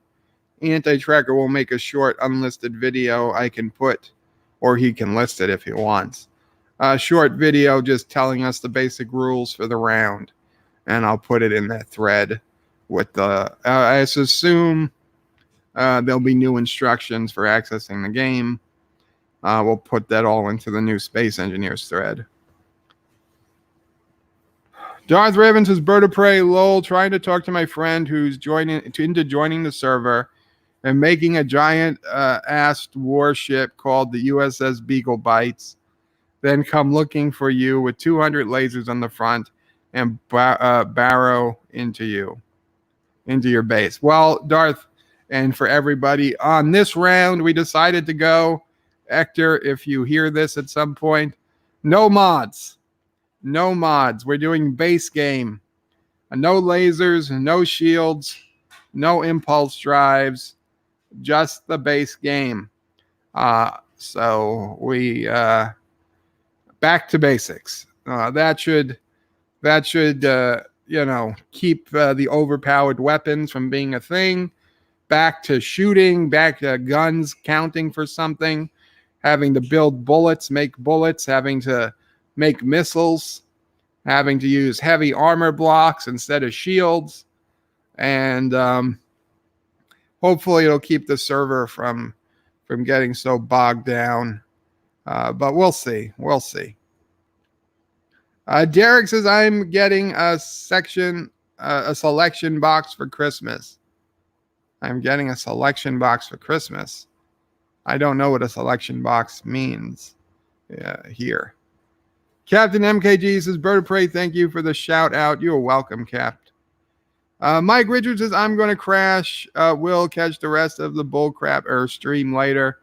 Anti-Tracker will make a short unlisted video I can put, or he can list it if he wants. A short video just telling us the basic rules for the round, and I'll put it in that thread with the, I assume there'll be new instructions for accessing the game. We'll put that all into the new Space Engineers thread. Darth Raven says, Bird of Prey, lol, trying to talk to my friend who's into joining the server and making a giant assed warship called the USS Beagle Bites, then come looking for you with 200 lasers on the front and barrow into your base. Well, Darth, and for everybody on this round, we decided to go, Hector, if you hear this at some point, no mods. No mods. We're doing base game. No lasers, no shields, no impulse drives, just the base game. So we back to basics. That should keep the overpowered weapons from being a thing. Back to shooting, back to guns counting for something, having to build bullets, make bullets, having to make missiles, having to use heavy armor blocks instead of shields, and hopefully it'll keep the server from getting so bogged down. But we'll see. We'll see. Derek says, I'm getting a selection box for Christmas. I'm getting a selection box for Christmas. I don't know what a selection box means here. Captain MKG says, Bird of Prey, thank you for the shout out. You're welcome, Cap. Mike Richards says, I'm going to crash. We'll catch the rest of the bullcrap or stream later.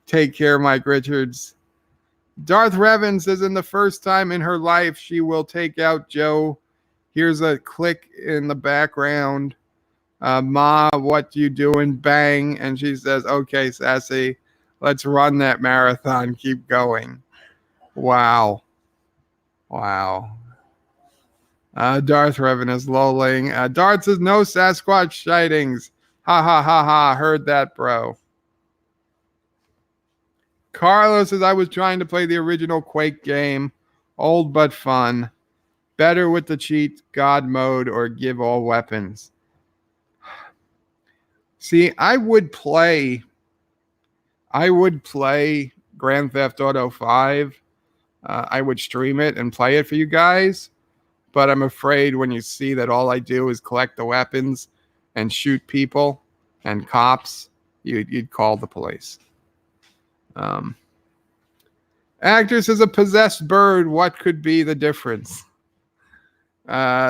Take care, Mike Richards. Darth Revan says, in the first time in her life, she will take out Joe. Here's a click in the background. Ma, what you doing? Bang. And she says, okay, Sassy, let's run that marathon. Keep going. Wow. Wow. Darth Revan is lolling. Darth says, no Sasquatch sightings. Ha ha ha ha. Heard that, bro. Carlos says, I was trying to play the original Quake game. Old but fun. Better with the cheat God mode or give all weapons. See, I would play Grand Theft Auto 5. I would stream it and play it for you guys. But I'm afraid when you see that all I do is collect the weapons and shoot people and cops, you'd call the police. Actress is a possessed bird. What could be the difference?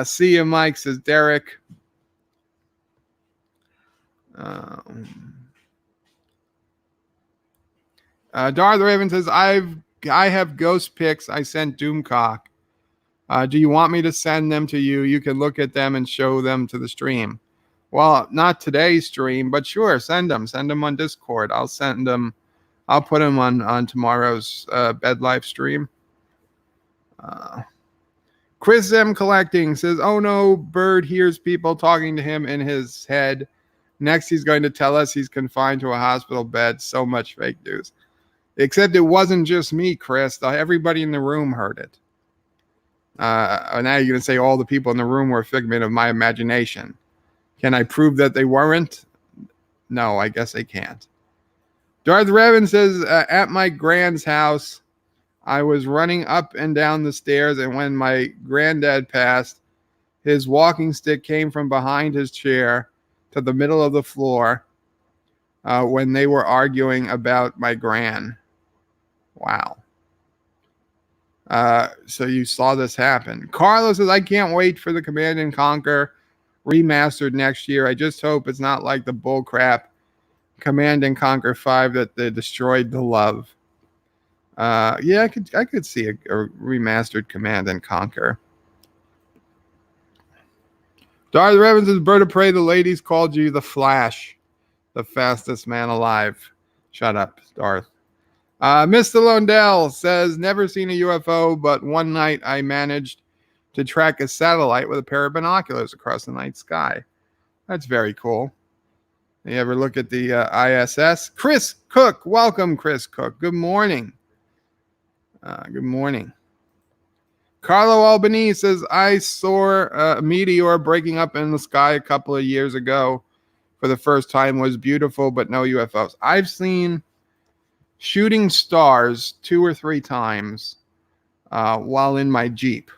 See you, Mike, says Derek. Darth Raven says, I have ghost pics I sent Doomcock. Do you want me to send them to you? You can look at them and show them to the stream. Well, not today's stream, but sure, send them. Send them on Discord. I'll send them. I'll put them on tomorrow's Bed Life stream. Chris M. Collecting says, oh no, Bird hears people talking to him in his head. Next, he's going to tell us he's confined to a hospital bed. So much fake news. Except it wasn't just me, Chris. Everybody in the room heard it. Now you're going to say all the people in the room were a figment of my imagination. Can I prove that they weren't? No, I guess I can't. Darth Revan says, at my grand's house, I was running up and down the stairs, and when my granddad passed, his walking stick came from behind his chair to the middle of the floor when they were arguing about my gran. Wow. So you saw this happen. Carlos says, I can't wait for the Command and Conquer remastered next year. I just hope it's not like the bullcrap Command and Conquer 5 that they destroyed the love. Yeah, I could see a remastered Command and Conquer. Darth Revan says, Bird of Prey, the ladies called you the Flash, the fastest man alive. Shut up, Darth. Mr. Londell says, never seen a UFO, but one night I managed to track a satellite with a pair of binoculars across the night sky. That's very cool. You ever look at the ISS? Chris Cook, welcome, Chris Cook. Good morning. Good morning. Carlo Albanese says, I saw a meteor breaking up in the sky a couple of years ago for the first time. Was beautiful, but no UFOs. I've seen shooting stars 2 or 3 times while in my Jeep.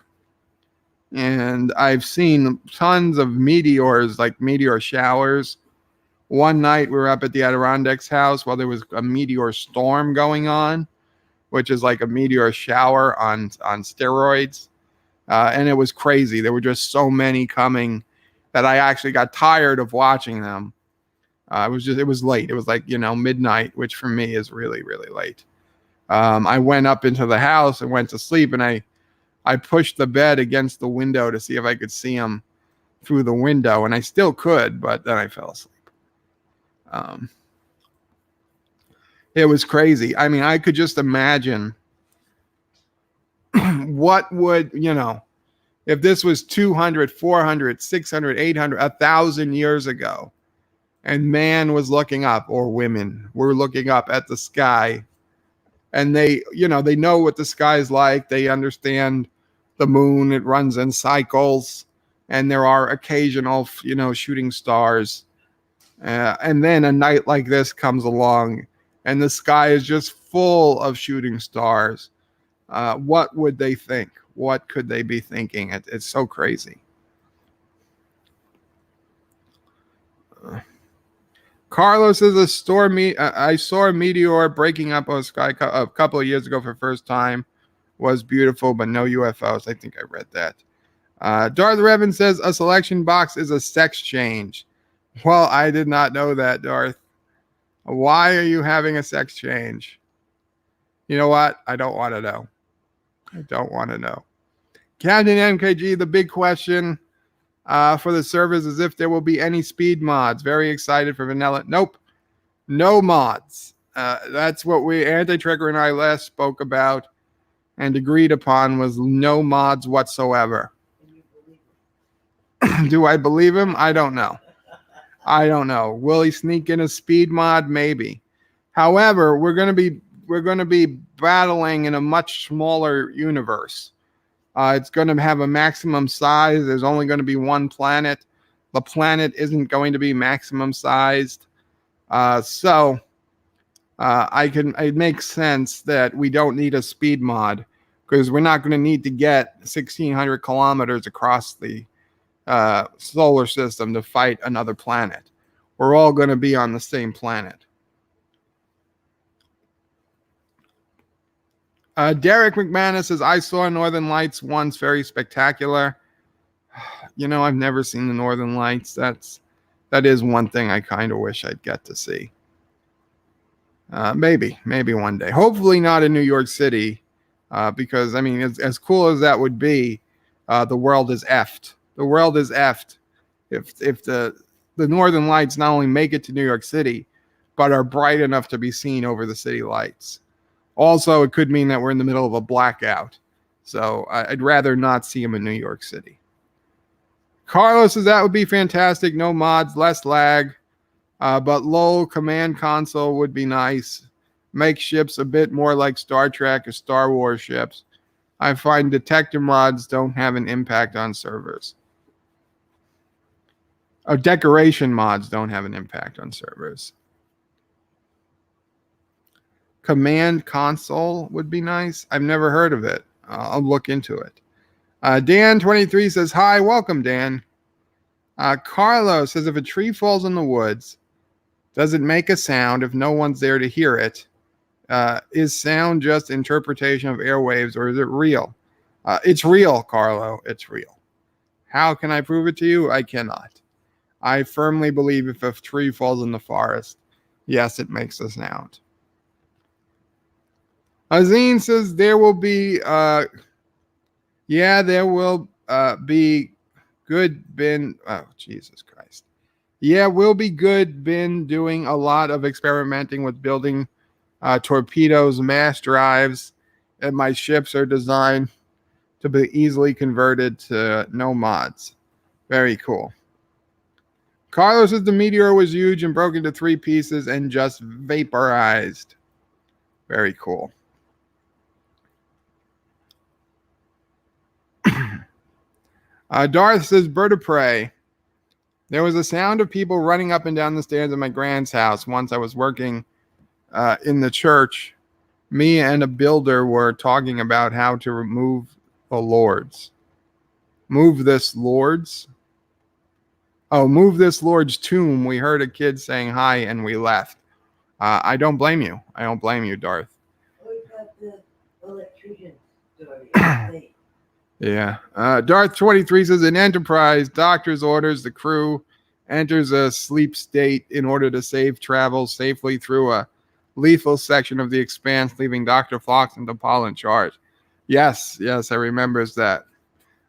And I've seen tons of meteors, like meteor showers. One night we were up at the Adirondacks house while there was a meteor storm going on, which is like a meteor shower on steroids. And it was crazy. There were just so many coming that I actually got tired of watching them. It was late. It was like, midnight, which for me is really, really late. I went up into the house and went to sleep, and I pushed the bed against the window to see if I could see them through the window, and I still could, but then I fell asleep. It was crazy. I mean, I could just imagine what would, if this was 200, 400, 600, 800, 1,000 years ago, and man was looking up, or women were looking up at the sky, and they know what the sky is like. They understand the moon. It runs in cycles, and there are occasional, shooting stars. And then a night like this comes along, and the sky is just full of shooting stars. What would they think? What could they be thinking? It's so crazy. Carlos is a storm. I saw a meteor breaking up on the sky a couple of years ago for the first time. Was beautiful, but no UFOs. I think I read that. Darth Revan says a selection box is a sex change. Well, I did not know that, Darth. Why are you having a sex change? You know what? I don't want to know. I don't want to know. Captain MKG, the big question for the servers is if there will be any speed mods. Very excited for vanilla. Nope. No mods. That's what Anti-Trigger and I last spoke about and agreed upon, was no mods whatsoever. Do I believe him? I don't know. Will he sneak in a speed mod? Maybe. However, we're going to be battling in a much smaller universe. It's going to have a maximum size. There's only going to be one planet. The planet isn't going to be maximum sized. So it makes sense that we don't need a speed mod, because we're not going to need to get 1,600 kilometers across the solar system to fight another planet. We're all going to be on the same planet. Derek McManus says, I saw Northern Lights once, very spectacular. I've never seen the Northern Lights. That is one thing I kind of wish I'd get to see. Maybe one day. Hopefully not in New York City, because, I mean, as cool as that would be, the world is effed. The world is effed if the Northern Lights not only make it to New York City, but are bright enough to be seen over the city lights. Also, it could mean that we're in the middle of a blackout. So I'd rather not see them in New York City. Carlos says that would be fantastic. No mods, less lag, but low command console would be nice. Make ships a bit more like Star Trek or Star Wars ships. I find detector mods don't have an impact on servers. Decoration mods don't have an impact on servers. Command console would be nice. I've never heard of it. I'll look into it. Dan23 says, hi, welcome, Dan. Carlos says, if a tree falls in the woods, does it make a sound if no one's there to hear it? Is sound just interpretation of airwaves, or is it real? It's real, Carlo. It's real. How can I prove it to you? I cannot. I firmly believe if a tree falls in the forest, yes, it makes a sound. Azine says there will be, there will be good Ben. Oh, Jesus Christ. Yeah, we'll be good Ben doing a lot of experimenting with building torpedoes, mass drives, and my ships are designed to be easily converted to no mods. Very cool. Carlos says the meteor was huge and broke into 3 pieces and just vaporized. Very cool. Darth says, bird of prey. There was a sound of people running up and down the stairs of my grand's house. Once I was working in the church, me and a builder were talking about how to remove the lords. Move this lord's? Oh, move this lord's tomb. We heard a kid saying hi and we left. I don't blame you. I don't blame you, Darth. Oh, we got the electrician story. Yeah. Darth23 says, in Enterprise, doctor's orders the crew enters a sleep state in order to save travel safely through a lethal section of the Expanse, leaving Dr. Phlox and T'Pol in charge. Yes, I remember that.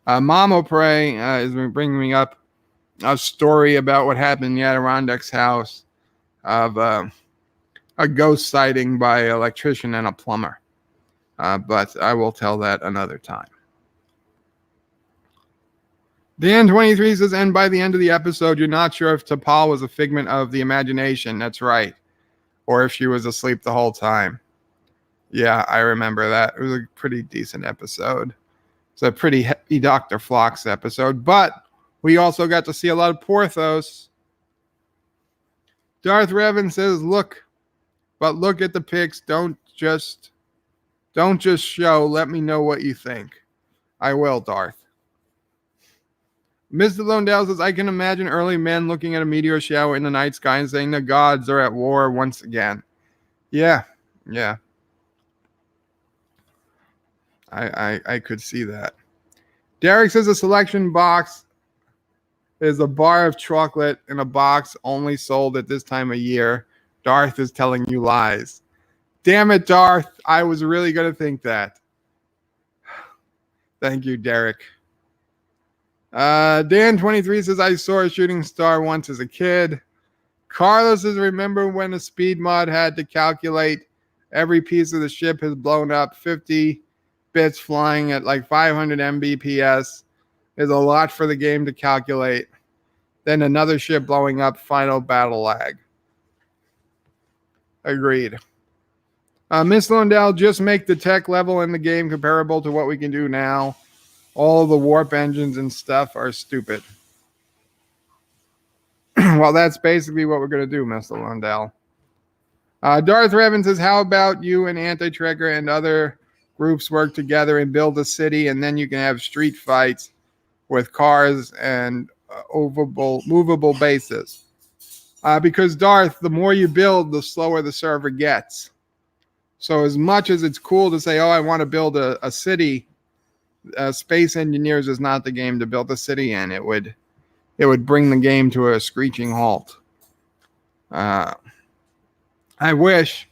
Mama Prey is bringing me up a story about what happened in the Adirondacks house of a ghost sighting by an electrician and a plumber. But I will tell that another time. Dan23 says, and by the end of the episode, you're not sure if T'Pol was a figment of the imagination. That's right. Or if she was asleep the whole time. Yeah, I remember that. It was a pretty decent episode. It's a pretty heavy Dr. Phlox episode. But we also got to see a lot of Porthos. Darth Revan says, look at the pics. Don't just show. Let me know what you think. I will, Darth. Mr. Londell says, I can imagine early men looking at a meteor shower in the night sky and saying the gods are at war once again. Yeah. I could see that. Derek says a selection box is a bar of chocolate in a box only sold at this time of year. Darth is telling you lies. Damn it, Darth. I was really going to think that. Thank you, Derek. Dan23 says, I saw a shooting star once as a kid. Carlos says, remember when a speed mod had to calculate every piece of the ship has blown up 50 bits flying at like 500 Mbps is a lot for the game to calculate. Then another ship blowing up, final battle lag. Agreed. Miss Lundell, just make the tech level in the game comparable to what we can do now. All the warp engines and stuff are stupid. Well, that's basically what we're going to do, Mr. Lundell. Darth Revan says, how about you and Anti-Trigger and other groups work together and build a city, and then you can have street fights with cars and movable bases. Because, Darth, the more you build, the slower the server gets. So as much as it's cool to say, oh, I want to build a city, Space Engineers is not the game to build a city in. It would bring the game to a screeching halt. I wish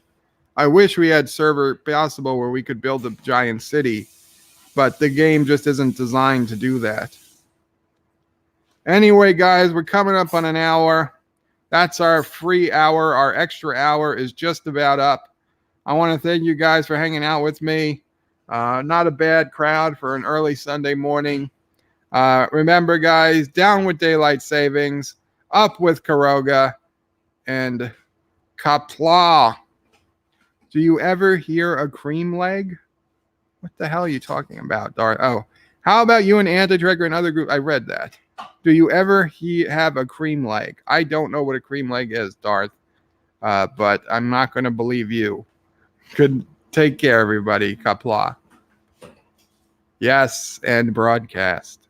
we had server possible where we could build a giant city, but the game just isn't designed to do that. Anyway, guys, we're coming up on an hour. That's our free hour. Our extra hour is just about up. I want to thank you guys for hanging out with me. Not a bad crowd for an early Sunday morning. Remember, guys, down with daylight savings, up with Karoga, and Qapla. Do you ever hear a cream leg? What the hell are you talking about, Darth? Oh, how about you and Anti-Trigger and other group? I read that. Do you ever have a cream leg? I don't know what a cream leg is, Darth, but I'm not going to believe you. Good. Take care, everybody. Qapla. Yes, and broadcast.